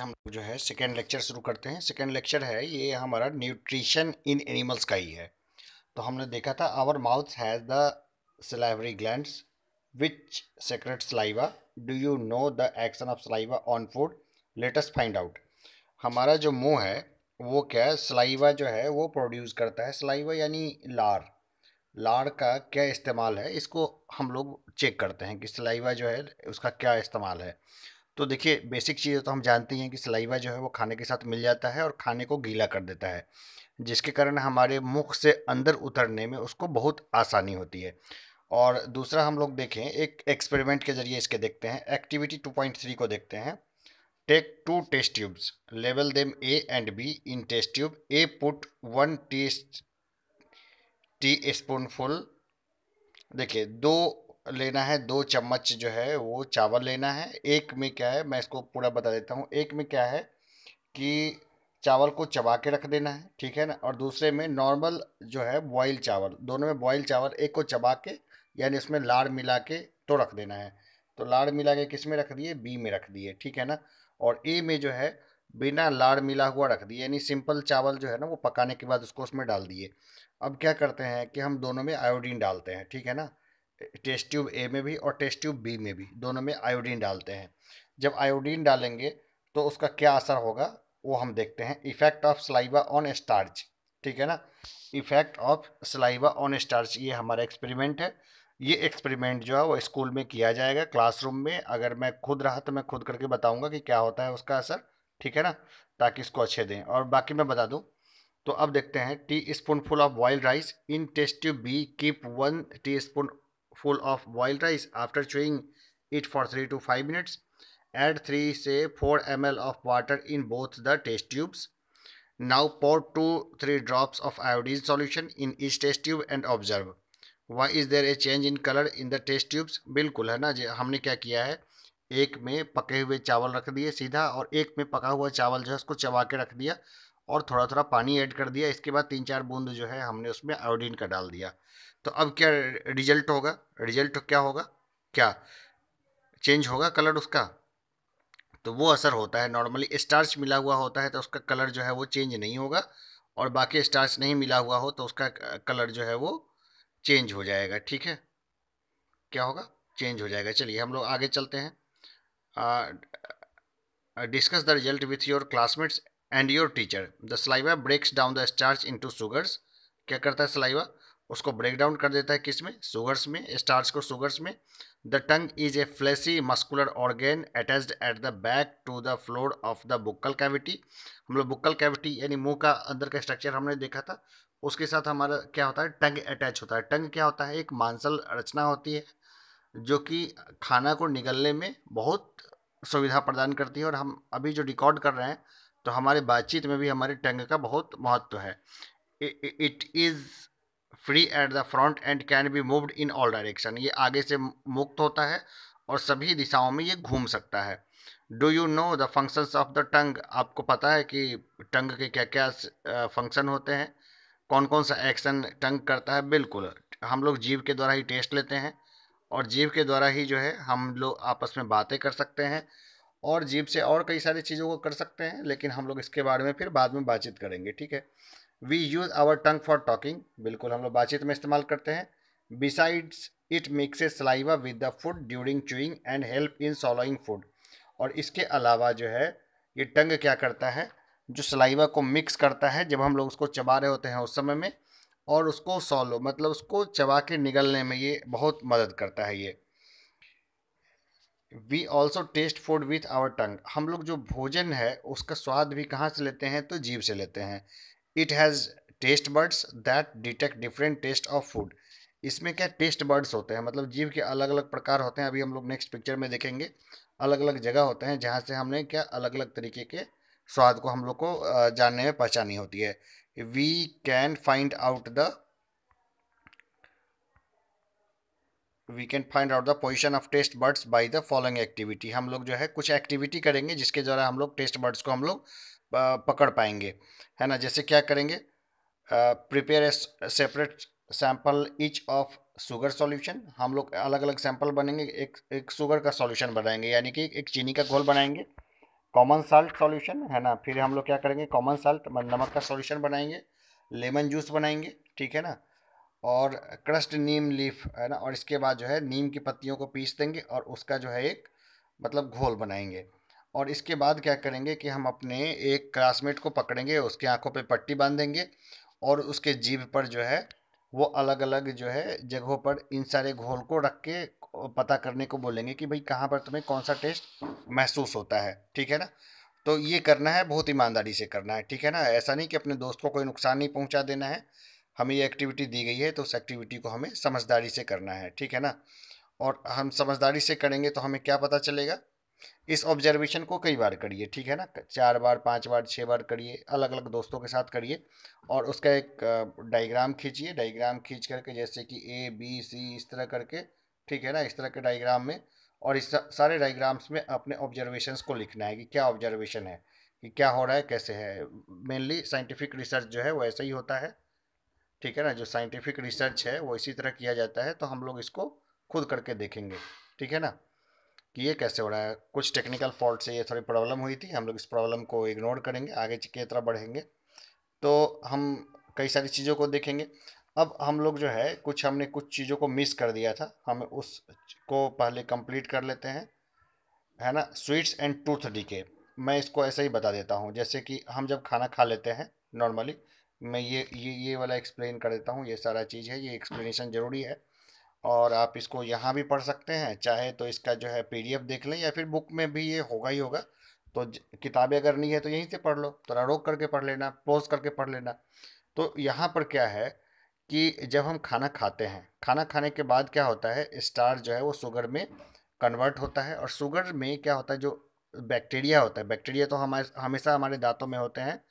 हम लोग जो है सेकेंड लेक्चर शुरू करते हैं। सेकेंड लेक्चर है ये हमारा न्यूट्रिशन इन एनिमल्स का ही है। तो हमने देखा था our mouth has the salivary glands which secrete saliva. Do you know the action of saliva on food? Let us find out. हमारा जो मुंह है वो क्या है, सलाइवा जो है वो प्रोड्यूस करता है। सलाइवा यानी लार। लार का क्या इस्तेमाल है, इसको हम लोग चेक करते हैं कि सलाइवा जो है उसका क्या इस्तेमाल है। तो देखिए, बेसिक चीज़ तो हम जानते हैं कि सलाइवा जो है वो खाने के साथ मिल जाता है और खाने को गीला कर देता है, जिसके कारण हमारे मुख से अंदर उतरने में उसको बहुत आसानी होती है। और दूसरा हम लोग देखें, एक एक्सपेरिमेंट के जरिए इसके देखते हैं। एक्टिविटी 2.3 को देखते हैं। टेक टू टेस्ट ट्यूब्स, लेवल them A and B in test tube. A put 1 tea spoonful, देखिए दो लेना है, 2 चम्मच जो है वो चावल लेना है। एक में क्या है, मैं इसको पूरा बता देता हूँ। एक में क्या है कि चावल को चबा के रख देना है, ठीक है ना। और दूसरे में नॉर्मल जो है बॉयल चावल, दोनों में बॉयल चावल, एक को चबा के यानी उसमें लाड़ मिला के तो रख देना है। तो लाड़ मिला के किस में रख दिए, बी में रख दिए, ठीक है ना। और ए में जो है बिना लाड़ मिला हुआ रख दिए, यानी सिंपल चावल जो है ना वो पकाने के बाद उसको उसमें डाल दिए। अब क्या करते हैं कि हम दोनों में आयोडीन डालते हैं, ठीक है ना। टेस्ट ट्यूब ए में भी और टेस्ट ट्यूब बी में भी दोनों में आयोडीन डालते हैं। जब आयोडीन डालेंगे तो उसका क्या असर होगा वो हम देखते हैं। Effect of saliva on starch, ठीक है ना। Effect of saliva on starch, ये हमारा एक्सपेरिमेंट है। ये एक्सपेरिमेंट जो है वो स्कूल में किया जाएगा, क्लासरूम में। अगर मैं खुद रहा तो मैं खुद करके बताऊंगा कि क्या होता है उसका असर, ठीक है ना, ताकि इसको अच्छे दें। और बाकी मैं बता दूं। तो अब देखते हैं। Tea spoon full of boiled rice in test tube B, keep 1 tea spoon full of boiled rice after chewing it for 3 to 5 minutes. Add 3 say 4 ml of water in both the test tubes. Now pour 2-3 drops of iodine solution in each test tube and observe. Why is there a change in color in the test tubes? बिल्कुल है ना जी, हमने क्या किया है, एक में पके हुए चावल रख दिए सीधा, और एक में पका हुआ चावल जो है उसको चबा के रख दिया और थोड़ा थोड़ा पानी ऐड कर दिया। इसके बाद 3-4 बूंद जो है हमने उसमें आयोडीन का डाल दिया। तो अब क्या रिजल्ट होगा, रिजल्ट क्या होगा, क्या चेंज होगा कलर उसका? तो वो असर होता है, नॉर्मली स्टार्च मिला हुआ होता है तो उसका कलर जो है वो चेंज नहीं होगा, और बाकी स्टार्च नहीं मिला हुआ हो तो उसका कलर जो है वो चेंज हो जाएगा, ठीक है। क्या होगा, चेंज हो जाएगा। चलिए हम लोग आगे चलते हैं। Discuss the result with your classmates and your teacher. The saliva breaks down the starch into sugars. क्या करता है सलाइवा, उसको ब्रेक डाउन कर देता है, किस में, शुगर्स में, स्टार्च को शुगर्स में। The tongue is a fleshy muscular organ attached at the back to the floor of the buccal cavity. हम लोग बुक्कल कैविटी यानी मुंह का अंदर का स्ट्रक्चर हमने देखा था, उसके साथ हमारा क्या होता है, टंग अटैच होता है। टंग क्या होता है, एक मांसल रचना होती है जो कि खाना को निगलने में बहुत सुविधा प्रदान करती है। और हम अभी जो रिकॉर्ड कर रहे हैं तो हमारे बातचीत में भी हमारे टंग का बहुत महत्व है। It is free at the front end can be moved in all direction. ये आगे से मुक्त होता है और सभी दिशाओं में ये घूम सकता है। Do you know the functions of the tongue? आपको पता है कि टंग के क्या क्या फंक्शन होते हैं, कौन कौन सा एक्शन टंग करता है? बिल्कुल, हम लोग जीभ के द्वारा ही टेस्ट लेते हैं, और जीभ के द्वारा ही जो है हम लोग आपस में बातें कर सकते हैं, और जीभ से और कई सारी चीज़ों को कर सकते हैं, लेकिन हम लोग इसके बारे में फिर बाद में बातचीत करेंगे, ठीक है। We use our tongue for talking, बिल्कुल हम लोग बातचीत में इस्तेमाल करते हैं। Besides it mixes saliva with the food during chewing and help in swallowing food. और इसके अलावा जो है ये टंग क्या करता है, जो सलाइवा को मिक्स करता है जब हम लोग उसको चबा रहे होते हैं उस समय में, और उसको सॉलो मतलब उसको चबा के निगलने में ये बहुत मदद करता है ये। We also taste food with our tongue. हम लोग जो भोजन है उसका स्वाद भी कहाँ से लेते हैं, तो जीभ से लेते हैं। It has taste buds that detect different taste of food. इसमें क्या टेस्ट बर्ड्स होते हैं, मतलब जीभ के अलग अलग प्रकार होते हैं। अभी हम लोग नेक्स्ट पिक्चर में देखेंगे, अलग अलग जगह होते हैं जहाँ से हमने क्या अलग अलग तरीके के स्वाद को हम लोग को जानने में पहचानी होती है। We can find out the we can find out the position of taste buds by the following activity. हम लोग जो है कुछ एक्टिविटी करेंगे जिसके द्वारा हम लोग टेस्ट बर्ड्स को हम लोग पकड़ पाएंगे, है ना। जैसे क्या करेंगे, prepare a separate sample each of sugar solution. हम लोग अलग अलग सैंपल बनेंगे, एक एक शुगर का सॉल्यूशन बनाएंगे, यानी कि एक चीनी का घोल बनाएंगे। कॉमन साल्ट सॉल्यूशन है ना, फिर हम लोग क्या करेंगे, कॉमन साल्ट नमक का सॉल्यूशन बनाएंगे, लेमन जूस बनाएंगे, ठीक है ना, और क्रस्ट नीम लीफ है ना, और इसके बाद जो है नीम की पत्तियों को पीस देंगे और उसका जो है एक मतलब घोल बनाएंगे। और इसके बाद क्या करेंगे कि हम अपने एक क्लासमेट को पकड़ेंगे, उसकी आंखों पे पट्टी बांधेंगे और उसके जीभ पर जो है वो अलग अलग जो है जगहों पर इन सारे घोल को रख के पता करने को बोलेंगे कि भाई कहाँ पर तुम्हें कौन सा टेस्ट महसूस होता है, ठीक है ना। तो ये करना है, बहुत ईमानदारी से करना है, ठीक है ना, ऐसा नहीं कि अपने दोस्त को कोई नुकसान नहीं पहुंचा देना है। हमें ये एक्टिविटी दी गई है तो उस एक्टिविटी को हमें समझदारी से करना है, ठीक है ना। और हम समझदारी से करेंगे तो हमें क्या पता चलेगा, इस ऑब्जर्वेशन को कई बार करिए, ठीक है ना, 4 बार 5 बार 6 बार करिए, अलग अलग दोस्तों के साथ करिए और उसका एक डायग्राम खींचिए, डायग्राम खींच करके जैसे कि ABC इस तरह करके, ठीक है ना, इस तरह के डायग्राम में, और इस सारे डायग्राम्स में अपने ऑब्जर्वेशंस को लिखना है कि क्या ऑब्जर्वेशन है, कि क्या हो रहा है, कैसे है। मेनली साइंटिफिक रिसर्च जो है वो ऐसा ही होता है, ठीक है ना, जो साइंटिफिक रिसर्च है वो इसी तरह किया जाता है, तो हम लोग इसको खुद करके देखेंगे, ठीक है ना, कि ये कैसे हो रहा है। कुछ टेक्निकल फॉल्ट से ये थोड़ी प्रॉब्लम हुई थी, हम लोग इस प्रॉब्लम को इग्नोर करेंगे, आगे की तरफ बढ़ेंगे तो हम कई सारी चीज़ों को देखेंगे। अब हम लोग जो है हमने कुछ चीज़ों को मिस कर दिया था, हम उसको पहले कंप्लीट कर लेते हैं, है ना। स्वीट्स एंड टूथ डीके, मैं इसको ऐसे ही बता देता हूँ, जैसे कि हम जब खाना खा लेते हैं नॉर्मली, मैं ये वाला एक्सप्लेन कर देता हूँ, ये सारा चीज़ है, ये एक्सप्लेनेशन ज़रूरी है और आप इसको यहाँ भी पढ़ सकते हैं, चाहे तो इसका जो है PDF देख लें या फिर बुक में भी ये होगा ही होगा। तो किताबें अगर नहीं है तो यहीं से पढ़ लो, थोड़ा रोक करके पढ़ लेना, पॉज करके पढ़ लेना। तो यहाँ पर क्या है कि जब हम खाना खाते हैं, खाना खाने के बाद क्या होता है, स्टार्च जो है वो शुगर में कन्वर्ट होता है, और शुगर में क्या होता है, जो बैक्टीरिया होता है, बैक्टीरिया तो हमारे हमेशा हमारे दांतों में होते हैं,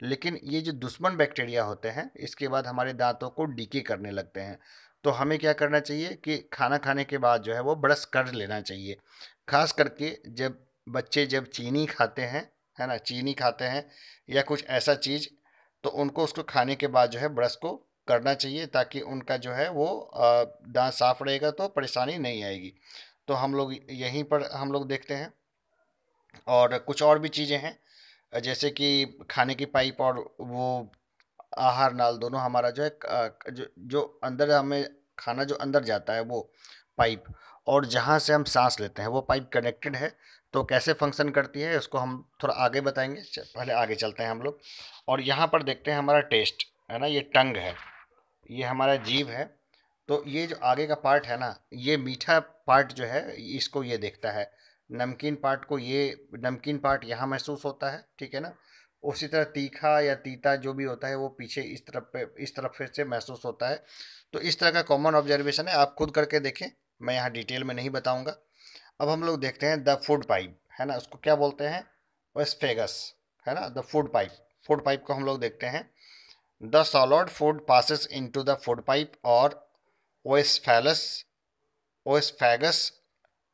लेकिन ये जो दुश्मन बैक्टीरिया होते हैं इसके बाद हमारे दांतों को डीके करने लगते हैं। तो हमें क्या करना चाहिए कि खाना खाने के बाद जो है वो ब्रश कर लेना चाहिए, खास करके जब बच्चे जब चीनी खाते हैं, है ना, चीनी खाते हैं या कुछ ऐसा चीज़, तो उनको उसको खाने के बाद जो है ब्रश को करना चाहिए, ताकि उनका जो है वो दांत साफ रहेगा तो परेशानी नहीं आएगी। तो हम लोग यहीं पर हम लोग देखते हैं, और कुछ और भी चीज़ें हैं जैसे कि खाने की पाइप और वो आहार नाल दोनों हमारा जो है जो अंदर हमें खाना जो अंदर जाता है वो पाइप, और जहाँ से हम सांस लेते हैं वो पाइप कनेक्टेड है। तो कैसे फंक्शन करती है उसको हम थोड़ा आगे बताएंगे, पहले आगे चलते हैं हम लोग, और यहाँ पर देखते हैं हमारा टेस्ट, है ना, ये टंग है, ये हमारा जीभ है। तो ये जो आगे का पार्ट है ना, ये मीठा पार्ट जो है इसको ये देखता है, नमकीन पार्ट को ये, नमकीन पार्ट यहाँ महसूस होता है, ठीक है ना। उसी तरह तीखा या तीता जो भी होता है वो पीछे इस तरफ पे इस तरफ से महसूस होता है। तो इस तरह का कॉमन ऑब्जर्वेशन है, आप खुद करके देखें, मैं यहाँ डिटेल में नहीं बताऊंगा। अब हम लोग देखते हैं द फूड पाइप, है ना, उसको क्या बोलते हैं, ओएस्फेगस, है ना, the food pipe. Food pipe को हम लोग देखते हैं, the solid food passes into the food pipe और ओएसफेलस ओएसफेगस,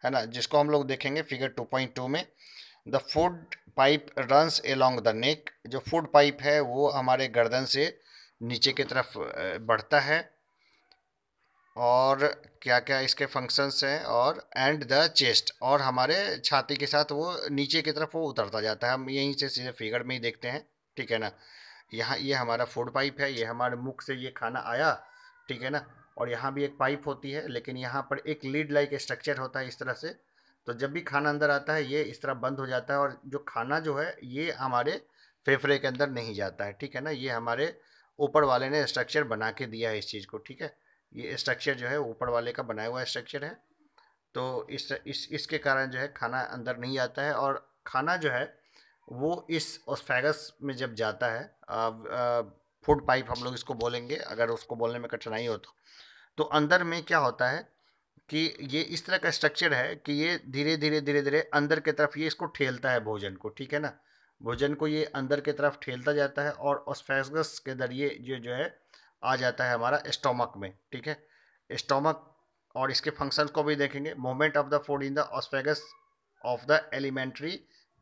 है ना, जिसको हम लोग देखेंगे फिगर 2.2 में। The food pipe runs along the neck, जो फूड पाइप है वो हमारे गर्दन से नीचे की तरफ बढ़ता है, और क्या क्या इसके फंक्शंस हैं, और एंड द चेस्ट, और हमारे छाती के साथ वो नीचे की तरफ वो उतरता जाता है, हम यहीं से सीधे फिगर में ही देखते हैं, ठीक है ना। यहाँ ये हमारा फूड पाइप है, ये हमारे मुख से ये खाना आया, ठीक है ना, और यहाँ भी एक पाइप होती है, लेकिन यहाँ पर एक लीड लाइक स्ट्रक्चर होता है इस तरह से। तो जब भी खाना अंदर आता है ये इस तरह बंद हो जाता है, और जो खाना जो है ये हमारे फेफड़े के अंदर नहीं जाता है, ठीक है ना, ये हमारे ऊपर वाले ने स्ट्रक्चर बना के दिया है इस चीज़ को, ठीक है। ये स्ट्रक्चर जो है ऊपर वाले का बनाया हुआ स्ट्रक्चर है। तो इसके कारण जो है खाना अंदर नहीं आता है, और खाना जो है वो इस ओस्फेगस में जब जाता है, फूड पाइप हम लोग इसको बोलेंगे अगर उसको बोलने में कठिनाई हो तो अंदर में क्या होता है कि ये इस तरह का स्ट्रक्चर है कि ये धीरे धीरे धीरे धीरे अंदर की तरफ ये इसको ठेलता है भोजन को, ठीक है ना, भोजन को ये अंदर की तरफ ठेलता जाता है, और ओस्फेगस के जरिए ये जो है आ जाता है हमारा स्टोमक में, ठीक है, स्टोमक। और इसके फंक्शन को भी देखेंगे, movement of the food in the oesophagus of the alimentary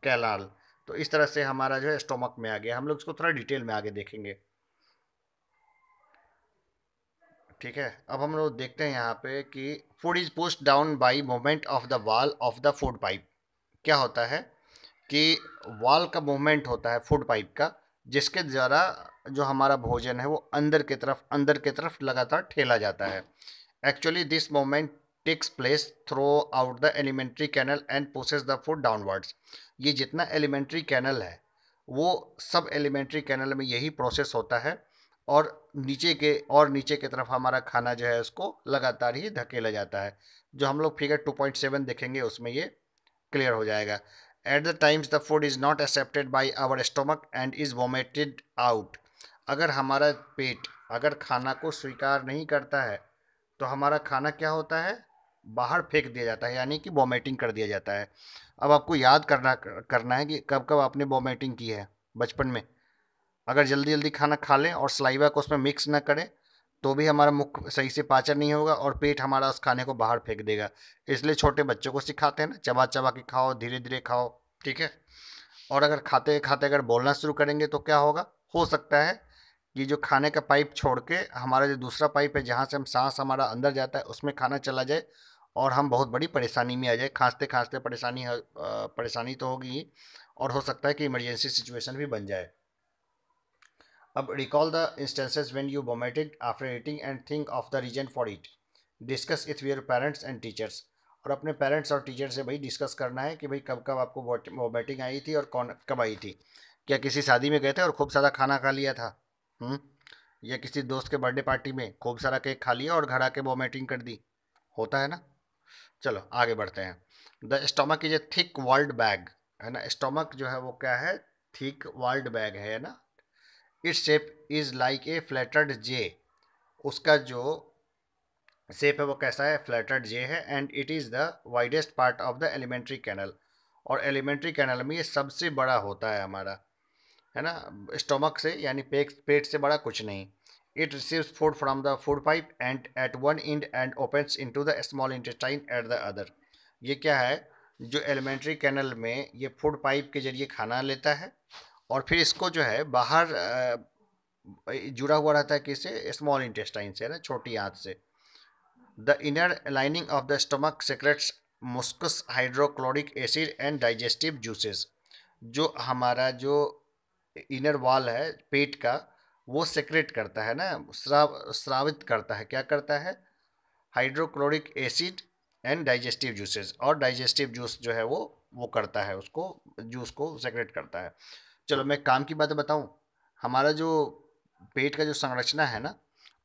canal. तो इस तरह से हमारा जो है स्टोमक में आ गया, हम लोग इसको थोड़ा डिटेल में आगे देखेंगे, ठीक है। अब हम लोग देखते हैं यहाँ पे कि food is pushed down by movement of the wall of the food pipe. क्या होता है कि वॉल का मूवमेंट होता है फूड पाइप का, जिसके द्वारा जो हमारा भोजन है वो अंदर की तरफ लगातार ठेला जाता है। Actually this movement takes place through out the alimentary canal and pushes the food downwards. ये जितना एलिमेंट्री कैनल है वो सब एलिमेंट्री कैनल में यही प्रोसेस होता है, और नीचे की तरफ हमारा खाना जो है उसको लगातार ही धकेला जाता है। जो हम लोग फिगर 2.7 देखेंगे उसमें ये क्लियर हो जाएगा। At the times the food is not accepted by our stomach and is vomited out. अगर हमारा पेट अगर खाना को स्वीकार नहीं करता है तो हमारा खाना क्या होता है, बाहर फेंक दिया जाता है, यानी कि वोमिटिंग कर दिया जाता है। अब आपको याद करना है कि कब कब आपने वोमिटिंग की है बचपन में। अगर जल्दी जल्दी खाना खा लें और सलाइवा को उसमें मिक्स ना करें तो भी हमारा मुख सही से पाचन नहीं होगा और पेट हमारा उस खाने को बाहर फेंक देगा। इसलिए छोटे बच्चों को सिखाते हैं ना, चबा चबा के खाओ, धीरे धीरे खाओ, ठीक है। और अगर खाते खाते अगर बोलना शुरू करेंगे तो क्या होगा, हो सकता है कि जो खाने का पाइप छोड़ के हमारा जो दूसरा पाइप है जहाँ से हम सांस हमारा अंदर जाता है उसमें खाना चला जाए और हम बहुत बड़ी परेशानी में आ जाए। खांसते खांसते परेशानी तो होगी ही, और हो सकता है कि इमरजेंसी सिचुएशन भी बन जाए। अब recall the instances when you vomited after eating and think of the reason for it. Discuss with your parents and teachers. और अपने पेरेंट्स और टीचर से भाई डिस्कस करना है कि भाई कब कब आपको वोमिटिंग आई थी और कौन कब आई थी। क्या किसी शादी में गए थे और खूब सारा खाना खा लिया था, या किसी दोस्त के बर्थडे पार्टी में खूब सारा केक खा लिया और घर आके वोमिटिंग कर दी, होता है ना। चलो आगे बढ़ते हैं। The stomach is a thick walled bag, है ना। स्टोमक जो है वो क्या है, थिक वॉल्ड बैग है ना। Its shape is like a flattened J. उसका जो शेप है वो कैसा है, फ्लैटर्ड जे है। And it is the widest part of the alimentary canal. और एलिमेंट्री कैनल में ये सबसे बड़ा होता है हमारा, है ना। स्टोमक से यानी पेट से बड़ा कुछ नहीं। It receives food from the food pipe and at one end and opens into the small intestine at the other. ये क्या है, जो एलिमेंट्री कैनल में ये फूड पाइप के जरिए खाना लेता है और फिर इसको जो है बाहर जुड़ा हुआ रहता है किससे, स्मॉल इंटेस्टाइन से, है ना, छोटी आंत से। The inner lining of the stomach secretes mucus hydrochloric acid and digestive juices. जो हमारा जो इनर वॉल है पेट का वो सेक्रेट करता है ना, स्रावित करता है, क्या करता है, hydrochloric acid and digestive juices. और डाइजेस्टिव जूस जो है वो करता है, उसको जूस को सेक्रेट करता है। चलो मैं काम की बात बताऊं। हमारा जो पेट का जो संरचना है ना,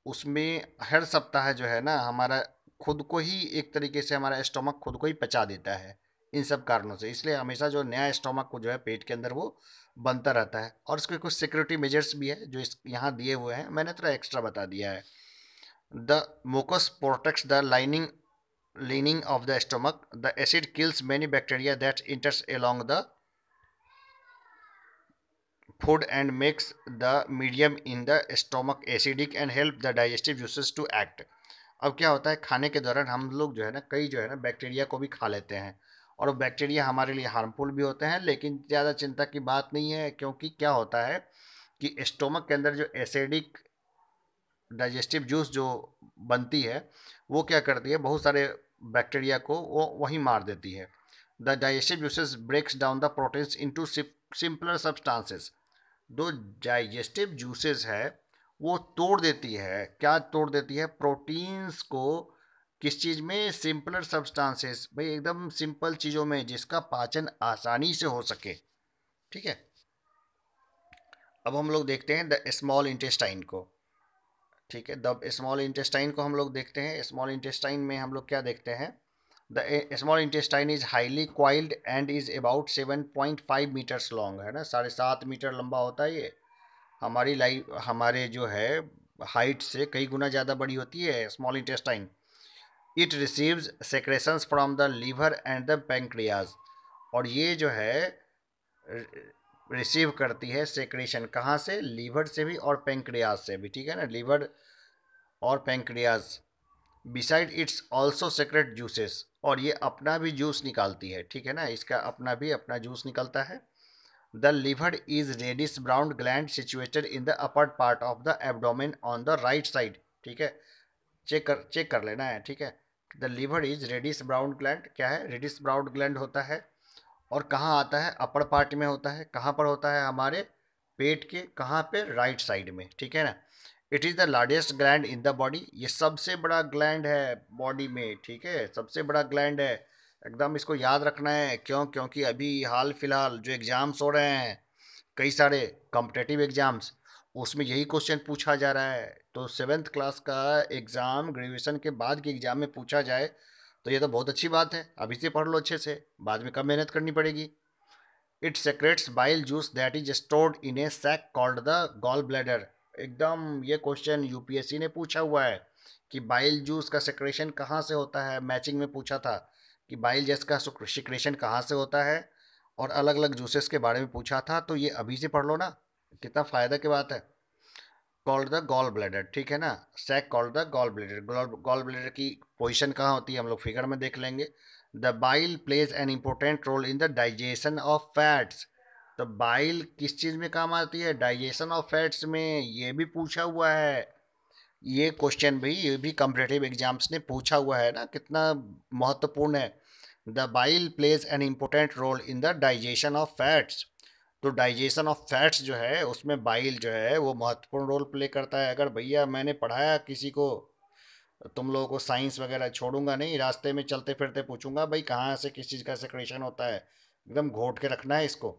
उसमें हर सप्ताह जो है ना हमारा खुद को ही एक तरीके से हमारा स्टोमक खुद को ही पचा देता है इन सब कारणों से। इसलिए हमेशा जो नया स्टोमक को जो है पेट के अंदर वो बनता रहता है। और इसके कुछ सिक्योरिटी मेजर्स भी है जो इस यहाँ दिए हुए हैं, मैंने थोड़ा एक्स्ट्रा बता दिया है। The mucus protects the lining of the stomach. The acid kills many bacteria that enters along the food and makes the medium in the stomach acidic and help the digestive juices to act. अब क्या होता है, खाने के दौरान हम लोग जो है ना कई जो है ना बैक्टीरिया को भी खा लेते हैं, और वो बैक्टीरिया हमारे लिए हार्मफुल भी होते हैं, लेकिन ज़्यादा चिंता की बात नहीं है। क्योंकि क्या होता है कि स्टोमक के अंदर जो एसिडिक डाइजेस्टिव जूस जो बनती है वो क्या करती है, बहुत सारे बैक्टीरिया को वो वहीं मार देती है। The digestive juices breaks down the proteins into simpler substances. जो डाइजेस्टिव जूसेस है वो तोड़ देती है, क्या तोड़ देती है, प्रोटीन्स को। किस चीज़ में, सिंपलर सब्सटेंसेस, भाई एकदम सिंपल चीज़ों में जिसका पाचन आसानी से हो सके, ठीक है। अब हम लोग देखते हैं द स्मॉल इंटेस्टाइन को, ठीक है। द स्मॉल इंटेस्टाइन को हम लोग देखते हैं। स्मॉल इंटेस्टाइन में हम लोग क्या देखते हैं, the small intestine is highly coiled and is about 7.5 metres long, है ना, 7.5 मीटर लंबा होता है ये। हमारे जो है हाइट से कई गुना ज़्यादा बड़ी होती है small intestine. It receives secretions from the liver and the pancreas. और ये जो है रिसीव करती है सेक्रेशन, कहाँ से, लीवर से भी और पेंक्रियाज से भी, ठीक है ना, लीवर और pancreas. Beside its also secrete juices, और ये अपना भी जूस निकालती है, ठीक है ना, इसका अपना जूस निकलता है। The liver is reddish brown gland situated in the upper part of the abdomen on the right side, ठीक है। चेक कर लेना है, ठीक है। The liver is reddish brown gland, क्या है, रेडिश ब्राउन ग्लैंड होता है। और कहाँ आता है, अपर पार्ट में होता है। कहाँ पर होता है, हमारे पेट के कहाँ पे, राइट साइड में, ठीक है ना। It is the largest gland in the body, ये सबसे बड़ा ग्लैंड है बॉडी में, ठीक है, सबसे बड़ा ग्लैंड है। एकदम इसको याद रखना है, क्यों, क्योंकि अभी हाल फिलहाल जो एग्ज़ाम्स हो रहे हैं, कई सारे कॉम्पिटेटिव एग्ज़ाम्स, उसमें यही क्वेश्चन पूछा जा रहा है। तो 7th क्लास का एग्ज़ाम ग्रेजुएशन के बाद के एग्ज़ाम में पूछा जाए तो ये तो बहुत अच्छी बात है। अभी से पढ़ लो अच्छे से, बाद में कम मेहनत करनी पड़ेगी। It secretes bile juice that is stored in a sac called the gall bladder. एकदम ये क्वेश्चन यूपीएससी ने पूछा हुआ है कि बाइल जूस का सेक्रेशन कहाँ से होता है। मैचिंग में पूछा था कि बाइल जूस का सेक्रेशन कहाँ से होता है, और अलग अलग जूसेस के बारे में पूछा था। तो ये अभी से पढ़ लो ना, कितना फ़ायदा की बात है। कॉल्ड द गॉल ब्लैडर, ठीक है ना, sac called the gall bladder. Gall bladder की पोजीशन कहाँ होती है हम लोग फिगर में देख लेंगे। The bile plays an important role in the digestion of fats. तो बाइल किस चीज़ में काम आती है, डाइजेशन ऑफ फैट्स में, ये भी पूछा हुआ है। ये क्वेश्चन भी, ये भी कॉम्पिटेटिव एग्जाम्स ने पूछा हुआ है ना, कितना महत्वपूर्ण है। The bile plays an important role in the digestion of fats. तो डाइजेशन ऑफ फैट्स जो है उसमें बाइल जो है वो महत्वपूर्ण रोल प्ले करता है। अगर भैया मैंने पढ़ाया किसी को, तुम लोगों को साइंस वगैरह छोड़ूंगा नहीं, रास्ते में चलते फिरते पूछूंगा भाई कहाँ से किस चीज़ का सेक्रेशन होता है, एकदम घोट के रखना है इसको।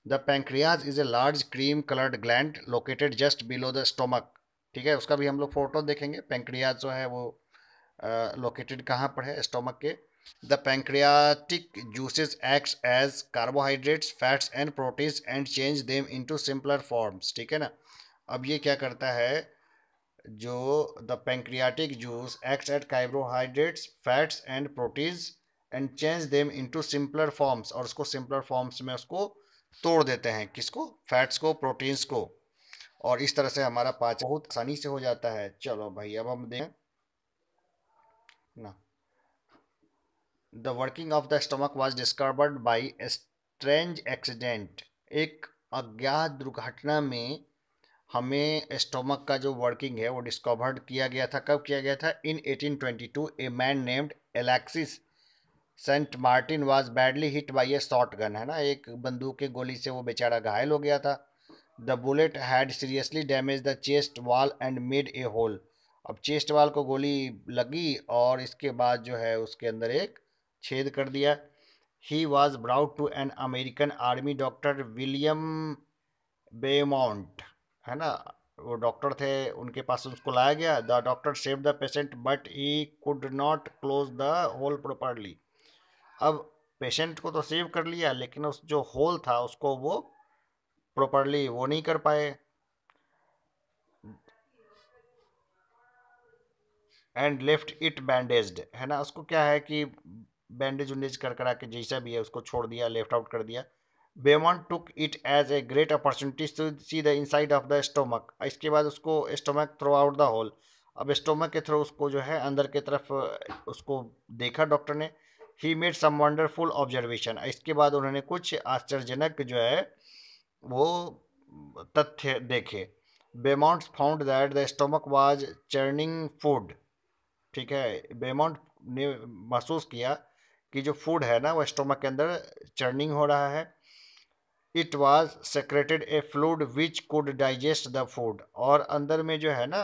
The pancreas is a large cream coloured gland located just below the stomach, ठीक है, उसका भी हम लोग फोटो देखेंगे। पैंक्रियाज जो है वो लोकेटेड कहाँ पर है, स्टोमक के। The pancreatic juices acts as carbohydrates fats and proteins and change them into simpler forms, ठीक है ना। अब ये क्या करता है, जो the pancreatic juice acts at carbohydrates fats and proteins and change them into simpler forms, और उसको सिंपलर फॉर्म्स में उसको तोड़ देते हैं, किसको, फैट्स को, प्रोटीन्स को, और इस तरह से हमारा पाचन बहुत आसानी से हो जाता है। चलो भाई अब हम देखें ना। The working of the stomach was discovered by a strange accident. एक अज्ञात दुर्घटना में हमें स्टोमक का जो वर्किंग है वो डिस्कवर्ड किया गया था। कब किया गया था, in 1822 a man named Alexis Saint Martin was badly hit by a shotgun, है ना, एक बंदूक के गोली से वो बेचारा घायल हो गया था। The bullet had seriously damage the chest wall and made a hole. अब चेस्ट वॉल को गोली लगी और इसके बाद जो है उसके अंदर एक छेद कर दिया। He was brought to an American army doctor William Beaumont, है ना, वो डॉक्टर थे, उनके पास उसको लाया गया। The doctor save the patient but he could not close the hole properly. अब पेशेंट को तो सेव कर लिया, लेकिन उस जो होल था उसको वो प्रॉपरली वो नहीं कर पाए। एंड लेफ्ट इट बैंडेज्ड, है ना, उसको क्या है कि बैंडेज उंडेज कर करा के जैसा भी है उसको छोड़ दिया, लेफ्ट आउट कर दिया। Beaumont took it as a great opportunity to see the inside of the stomach. इसके बाद उसको stomach through out the hole, अब स्टोमक के थ्रू उसको जो है अंदर की तरफ उसको देखा डॉक्टर ने। He made some wonderful observation, इसके बाद उन्होंने कुछ आश्चर्यजनक जो है वो तथ्य देखे। Beaumont found that the stomach was churning food, ठीक है, बेमाउंट ने महसूस किया कि जो फूड है ना वो स्टोमक के अंदर चर्निंग हो रहा है। It was secreted A fluid which could digest the food, और अंदर में जो है ना,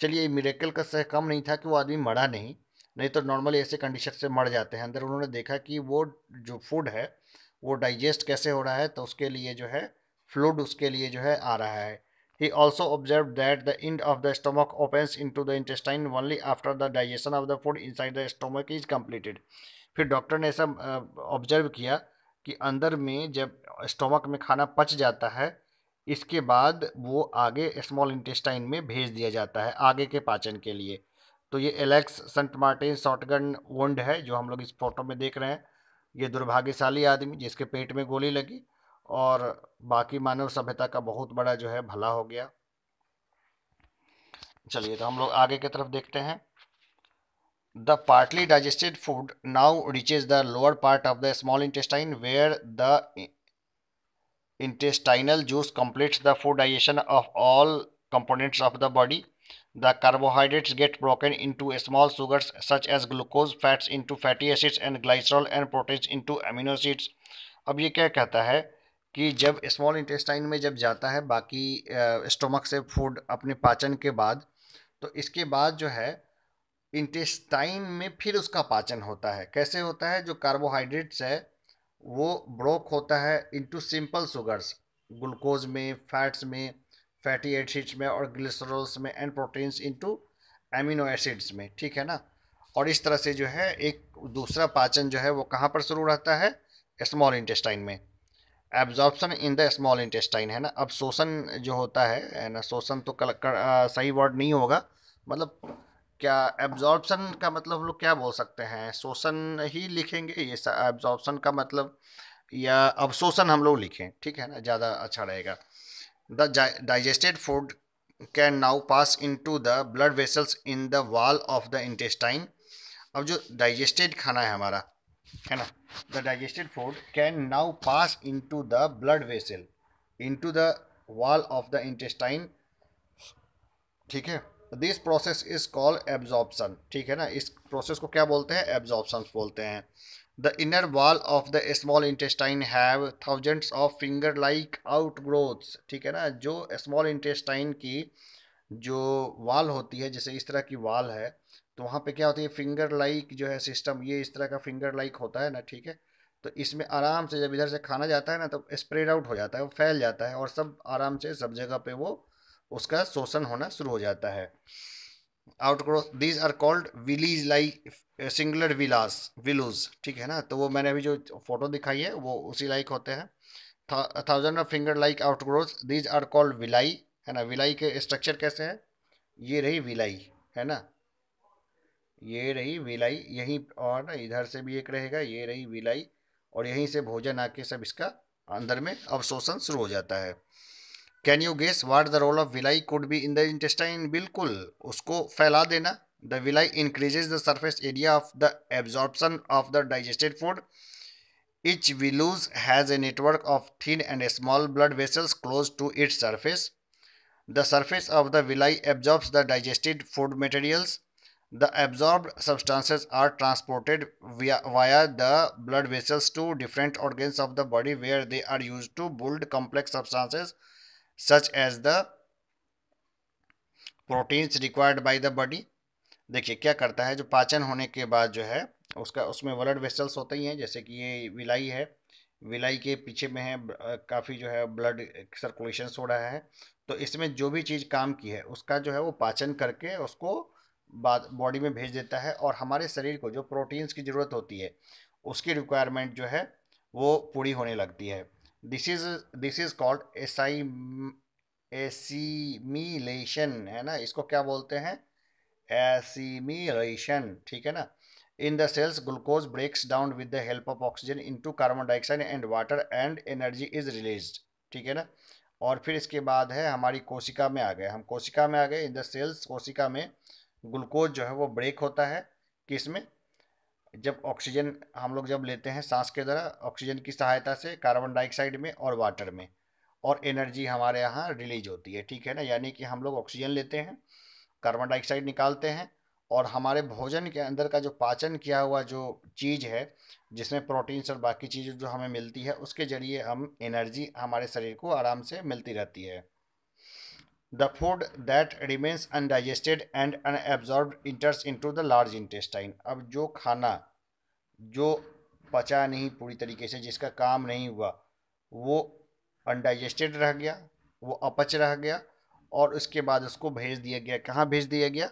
चलिए मिरेकल का सह कम नहीं था कि वो आदमी मरा नहीं, नहीं तो नॉर्मली ऐसे कंडीशन से मर जाते हैं। अंदर उन्होंने देखा कि वो जो फूड है वो डाइजेस्ट कैसे हो रहा है, तो उसके लिए जो है फ्लूइड उसके लिए जो है आ रहा है। He also observed that the end of the stomach opens into the intestine only after the digestion of the food inside the stomach is completed. फिर डॉक्टर ने ऐसा ऑब्जर्व किया कि अंदर में जब स्टोमक में खाना पच जाता है, इसके बाद वो आगे स्मॉल इंटेस्टाइन में भेज दिया जाता है आगे के पाचन के लिए। तो ये Alex Saint Martin shotgun wound है जो हम लोग इस फोटो में देख रहे हैं। ये दुर्भाग्यशाली आदमी जिसके पेट में गोली लगी और बाकी मानव सभ्यता का बहुत बड़ा जो है भला हो गया। चलिए तो हम लोग आगे की तरफ देखते हैं। The partly digested food now reaches the lower part of the small intestine where the intestinal juice completes the food digestion of all components of the body. The carbohydrates get broken into small sugars such as glucose, fats into fatty acids, and glycerol and proteins into amino acids. अब ये क्या कहता है कि जब small intestine में जब जाता है बाकी स्टोमक से फूड अपने पाचन के बाद, तो इसके बाद जो है इंटेस्टाइन में फिर उसका पाचन होता है। कैसे होता है? जो कार्बोहाइड्रेट्स है वो ब्रोक होता है इनटू सिंपल शुगर्स, ग्लूकोज में, फैट्स में, फैटी एसिड्स में और ग्लिसरॉल्स में, and proteins into amino acids में, ठीक है ना। और इस तरह से जो है एक दूसरा पाचन जो है वो कहाँ पर शुरू रहता है? स्मॉल इंटेस्टाइन में। Absorption in the small intestine, है ना। अब शोषण जो होता है ना, शोषण तो सही वर्ड नहीं होगा, मतलब क्या एब्जॉर्प्शन का मतलब हम लोग क्या बोल सकते हैं? शोषण ही लिखेंगे ये, एब्जॉर्प्शन का मतलब, या अवशोषण हम लोग लिखें, ठीक है ना, ज़्यादा अच्छा रहेगा। The digested food can now pass into the blood vessels in the wall of the intestine. अब जो डाइजेस्टेड खाना है हमारा, है ना, the digested food can now pass into the blood vessel into the wall of the intestine, ठीक है। This process is called absorption, ठीक है ना। इस प्रोसेस को क्या बोलते हैं? एब्जॉर्प्शन बोलते हैं। The inner wall of the small intestine have thousands of finger like outgrowths, ठीक है ना। जो स्मॉल इंटेस्टाइन की जो वाल होती है, जैसे इस तरह की वाल है, तो वहाँ पे क्या होती है? फिंगर लाइक जो है सिस्टम, ये इस तरह का फिंगर लाइक होता है ना, ठीक है। तो इसमें आराम से जब इधर से खाना जाता है ना, तो स्प्रेड आउट हो जाता है, वो फैल जाता है और सब आराम से सब जगह पे वो उसका शोषण होना शुरू हो जाता है। Outgrowth these are called villi, like singular villus villus, ठीक है ना। तो वो मैंने अभी जो फोटो दिखाई है वो उसी लाइक होते हैं। Thousand of finger like outgrowth these are called villi, है ना। विलाई के स्ट्रक्चर कैसे है? ये रही विलाई, है ना, ये रही विलाई यहीं, और ना इधर से भी एक रहेगा, ये रही विलाई, और यहीं से भोजन आके सब इसका अंदर में अवशोषण शुरू हो जाता है। Can you guess what the role of villi could be in the intestine? बिल्कुल, उसको फैला देना। The villi increases the surface area of the absorption of the digested food. Each villus has a network of thin and small blood vessels close to its surface. The surface of the villi absorbs the digested food materials. The absorbed substances are transported via the blood vessels to different organs of the body where they are used to build complex substances such as the proteins required by the body. देखिए क्या करता है, जो पाचन होने के बाद जो है उसका, उसमें ब्लड वेसल्स होते ही हैं, जैसे कि ये विलाई है, विलाई के पीछे में है काफ़ी जो है ब्लड सर्कुलेशन हो रहा है। तो इसमें जो भी चीज़ काम की है उसका जो है वो पाचन करके उसको बाद बॉडी में भेज देता है, और हमारे शरीर को जो प्रोटीन्स की ज़रूरत होती है उसकी रिक्वायरमेंट जो है वो पूरी होने लगती है। दिस इज़ कॉल्ड एसीमिलेशन, है ना। इसको क्या बोलते हैं? एसिमिलेशन, ठीक है ना। In the cells glucose breaks down with the help of oxygen into carbon dioxide and water and energy is released, ठीक है ना। और फिर इसके बाद है हमारी कोशिका में आ गए, हम कोशिका में आ गए। इन द सेल्स, कोशिका में ग्लूकोज जो है वो ब्रेक होता है, किसमें? जब ऑक्सीजन हम लोग जब लेते हैं सांस के द्वारा, ऑक्सीजन की सहायता से कार्बन डाइऑक्साइड में और वाटर में, और एनर्जी हमारे यहाँ रिलीज होती है, ठीक है ना। यानी कि हम लोग ऑक्सीजन लेते हैं, कार्बन डाइऑक्साइड निकालते हैं, और हमारे भोजन के अंदर का जो पाचन किया हुआ जो चीज़ है, जिसमें प्रोटीन्स और बाकी चीज़ें जो हमें मिलती है, उसके जरिए हम एनर्जी हमारे शरीर को आराम से मिलती रहती है। The food that remains undigested and unabsorbed इंटर्स into the large intestine. अब जो खाना जो पचा नहीं पूरी तरीके से, जिसका काम नहीं हुआ, वो अनडाइजेस्टेड रह गया, वो अपच रह गया, और उसके बाद उसको भेज दिया गया, कहाँ भेज दिया गया?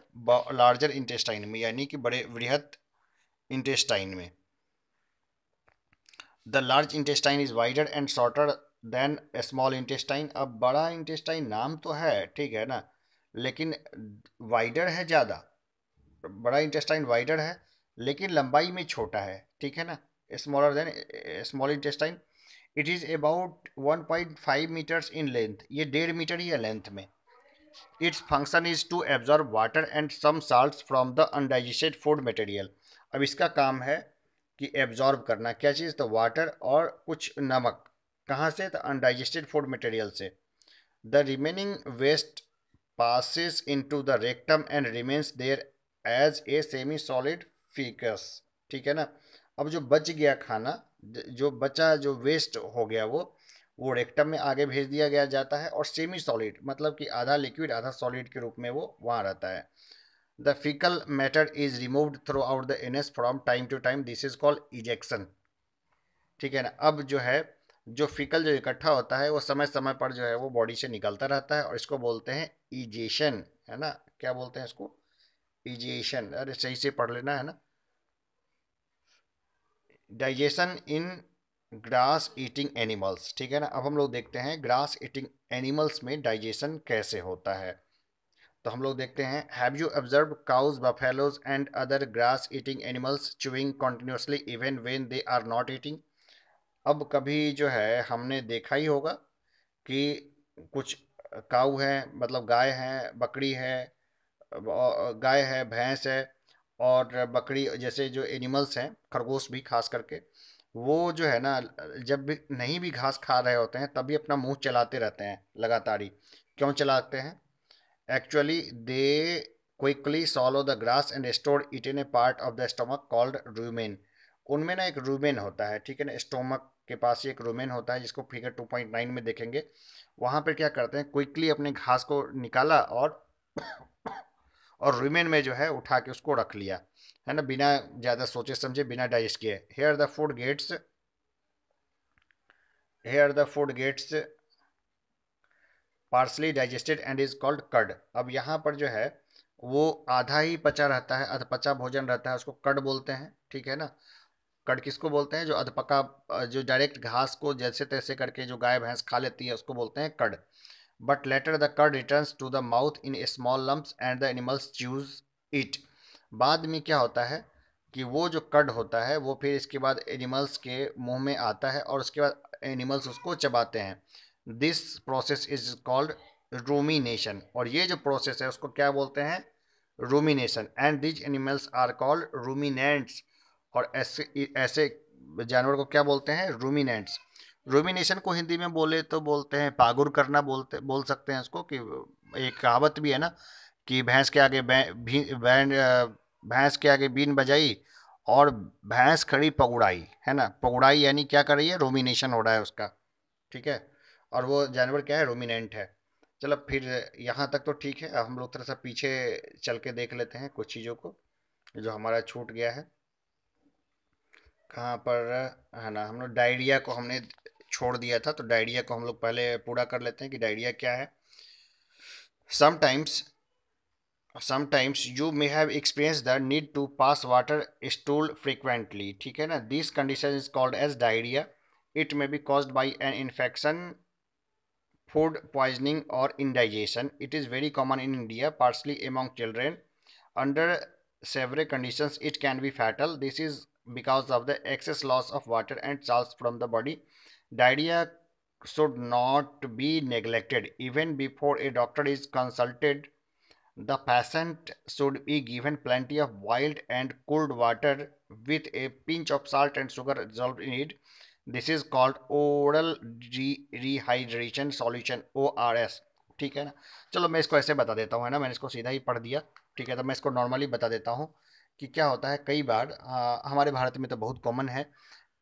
लार्जर इंटेस्टाइन में, यानी कि बड़े बृहत इंटेस्टाइन में। The large intestine is wider and shorter than small intestine. अब बड़ा इंटेस्टाइन नाम तो है, ठीक है ना, लेकिन वाइडर है ज़्यादा, बड़ा इंटेस्टाइन वाइडर है लेकिन लंबाई में छोटा है, ठीक है ना। Smaller than small intestine. It is about 1.5 metres in length, ये 1.5 मीटर ही है लेंथ में। Its function is to absorb water and some salts from the undigested food material. अब इसका काम है कि एब्जॉर्ब करना, क्या चीज़? तो वाटर और कुछ नमक, कहाँ से? तो अनडाइजेस्टेड फूड मटेरियल से। The remaining waste passes into the rectum and remains there as a semi solid feces, ठीक है ना। अब जो बच गया खाना, जो बचा, जो वेस्ट हो गया वो रेक्टम में आगे भेज दिया गया जाता है, और सेमी सॉलिड मतलब कि आधा लिक्विड आधा सॉलिड के रूप में वो वहाँ रहता है। The faecal matter is removed through out the anus from time to time, this is called egestion. ठीक है ना। अब जो है, जो फीकल जो इकट्ठा होता है वो समय समय पर जो है वो बॉडी से निकलता रहता है, और इसको बोलते हैं इजेशन, है ना। क्या बोलते हैं इसको? इजेशन। अरे सही से पढ़ लेना, है ना। Digestion in grass eating animals. ठीक है ना। अब हम लोग देखते हैं ग्रास ईटिंग एनिमल्स में डाइजेशन कैसे होता है। तो हम लोग देखते हैं, have you observe cows, buffaloes and other grass eating animals chewing continuously even when they are not eating. अब कभी जो है हमने देखा ही होगा कि कुछ काऊ है, मतलब गाय है, बकरी है, गाय है, भैंस है, और बकरी जैसे जो एनिमल्स हैं, खरगोश भी खास करके, वो जो है ना, जब भी नहीं भी घास खा रहे होते हैं तभी अपना मुंह चलाते रहते हैं लगातार ही। क्यों चलाते हैं? Actually they quickly सॉलो the grass and store it in A part of the stomach called rumen. उनमें ना एक रूमेन होता है, ठीक है ना। स्टोमक के पास ही एक रूमेन होता है, जिसको फिगर 2.9 में देखेंगे। वहाँ पर क्या करते हैं, क्विकली अपने घास को निकाला और रूमेन में जो है उठा के उसको रख लिया, है ना, बिना ज़्यादा सोचे समझे, बिना डाइजेस्ट किए। Here the food gets partially digested and is called cud. अब यहाँ पर जो है वो आधा ही पचा रहता है, अधपचा भोजन रहता है, उसको कर्ड बोलते हैं। ठीक है ना। कर्ड किसको बोलते हैं? जो अधपका, जो डायरेक्ट घास को जैसे तैसे करके जो गाय भैंस खा लेती है उसको बोलते हैं cud. But later the cud returns to the mouth in small lumps and the animals chew it. बाद में क्या होता है कि वो जो कर्ड होता है वो फिर इसके बाद एनिमल्स के मुंह में आता है, और उसके बाद एनिमल्स उसको चबाते हैं। This process is called rumination, और ये जो प्रोसेस है उसको क्या बोलते हैं? Rumination. And these animals are called ruminants, और ऐसे ऐसे जानवर को क्या बोलते हैं? रूमिनेंट्स। रूमिनेशन को हिंदी में बोले तो बोलते हैं पागुर करना, बोल सकते हैं उसको। कि एक कहावत भी है ना कि भैंस के आगे बीन बजाई और भैंस खड़ी पगुड़ाई, है ना। पगुड़ाई यानी क्या कर रही है? रोमिनेशन हो रहा है उसका। ठीक है। और वो जानवर क्या है? रोमिनेंट है। चलो फिर यहाँ तक तो ठीक है। अब हम लोग थोड़ा सा पीछे चल के देख लेते हैं कुछ चीज़ों को जो हमारा छूट गया है। कहाँ पर, है ना, हम लोग डायरिया को हमने छोड़ दिया था, तो डायरिया को हम लोग पहले पूरा कर लेते हैं कि डायरिया क्या है। Sometimes sometimes you may have experienced the need to pass water stool frequently। ठीक है ना। this condition is called as diarrhea। it may be caused by an infection, food poisoning, or indigestion। it is very common in India, partially among children. under severe conditions it can be fatal, this is because of the excess loss of water and salts from the body। diarrhea should not be neglected, even before a doctor is consulted the patient should be given plenty of boiled and cooled water with a pinch of salt and sugar dissolved in it। This is called oral rehydration solution, ORS। ठीक है ना। चलो मैं इसको ऐसे बता देता हूँ, है ना, मैंने इसको सीधा ही पढ़ दिया। ठीक है। तो मैं इसको नॉर्मली बता देता हूँ कि क्या होता है। कई बार हमारे भारत में तो बहुत कॉमन है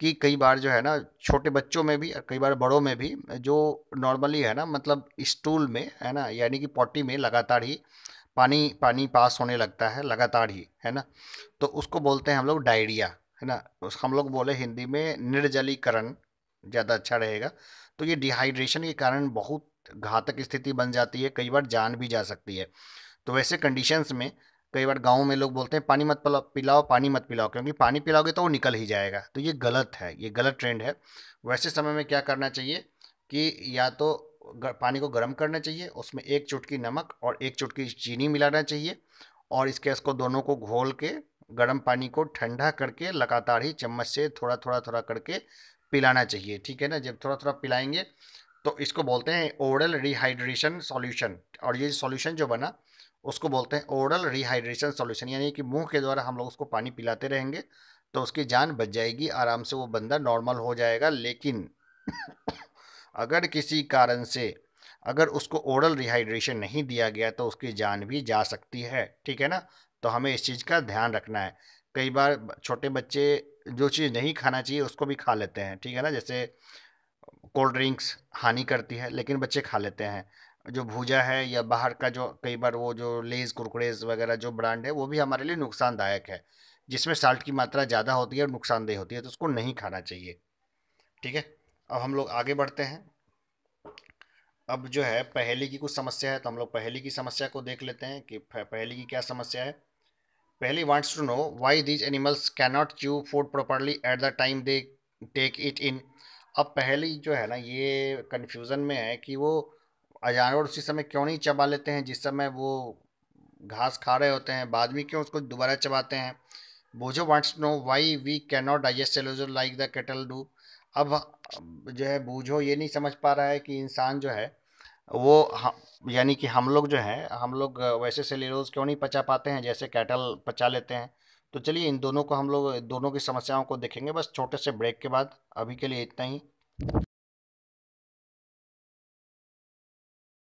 कि कई बार जो है ना, छोटे बच्चों में भी और कई बार बड़ों में भी, जो नॉर्मली है ना, मतलब स्टूल में, है ना, यानी कि पॉटी में लगातार ही पानी पानी पास होने लगता है लगातार ही, है ना। तो उसको बोलते हैं हम लोग डायरिया, है ना। हम लोग बोले हिंदी में निर्जलीकरण ज़्यादा अच्छा रहेगा। तो ये डिहाइड्रेशन के कारण बहुत घातक स्थिति बन जाती है, कई बार जान भी जा सकती है। तो वैसे कंडीशंस में कई बार गाँव में लोग बोलते हैं पानी मत पिलाओ, पानी मत पिलाओ, क्योंकि पानी पिलाओगे तो वो निकल ही जाएगा। तो ये गलत है, ये गलत ट्रेंड है। वैसे समय में क्या करना चाहिए कि या तो पानी को गर्म करना चाहिए, उसमें एक चुटकी नमक और एक चुटकी चीनी मिलाना चाहिए, और इसको दोनों को घोल के गर्म पानी को ठंडा करके लगातार ही चम्मच से थोड़ा थोड़ा थोड़ा करके पिलाना चाहिए। ठीक है ना। जब थोड़ा थोड़ा पिलाएंगे तो इसको बोलते हैं ओरल रिहाइड्रेशन सॉल्यूशन। और ये सॉल्यूशन जो बना उसको बोलते हैं ओरल रिहाइड्रेशन सॉल्यूशन, यानी कि मुंह के द्वारा हम लोग उसको पानी पिलाते रहेंगे तो उसकी जान बच जाएगी, आराम से वो बंदा नॉर्मल हो जाएगा। लेकिन अगर किसी कारण से अगर उसको ओरल रिहाइड्रेशन नहीं दिया गया तो उसकी जान भी जा सकती है। ठीक है ना। तो हमें इस चीज़ का ध्यान रखना है कई बार छोटे बच्चे जो चीज़ नहीं खाना चाहिए उसको भी खा लेते हैं, ठीक है ना। जैसे कोल्ड ड्रिंक्स हानि करती है लेकिन बच्चे खा लेते हैं। जो भूजा है या बाहर का जो कई बार वो जो लेज कुरकुरेज वगैरह जो ब्रांड है वो भी हमारे लिए नुकसानदायक है, जिसमें साल्ट की मात्रा ज़्यादा होती है और नुकसानदेह होती है, तो उसको नहीं खाना चाहिए। ठीक है। अब हम लोग आगे बढ़ते हैं। अब जो है पहेली की कुछ समस्या है, तो हम लोग पहेली की समस्या को देख लेते हैं कि पहेली की क्या समस्या है। Paheli wants to know why these animals can not chew food properly at the time they take it in. अब पहेली जो है ना ये कंफ्यूजन में है कि वो जानवर उसी समय क्यों नहीं चबा लेते हैं जिस समय वो घास खा रहे होते हैं, बाद में क्यों उसको दोबारा चबाते हैं। Boojho wants to know why we can not digest cellulose like the cattle do. अब जो है बूझो ये नहीं समझ पा रहा है कि इंसान जो है वो यानी कि हम लोग जो है हम लोग वैसे सेल्यूलोज क्यों नहीं पचा पाते हैं जैसे कैटल पचा लेते हैं। तो चलिए इन दोनों को हम लोग दोनों की समस्याओं को देखेंगे बस छोटे से ब्रेक के बाद। अभी के लिए इतना ही।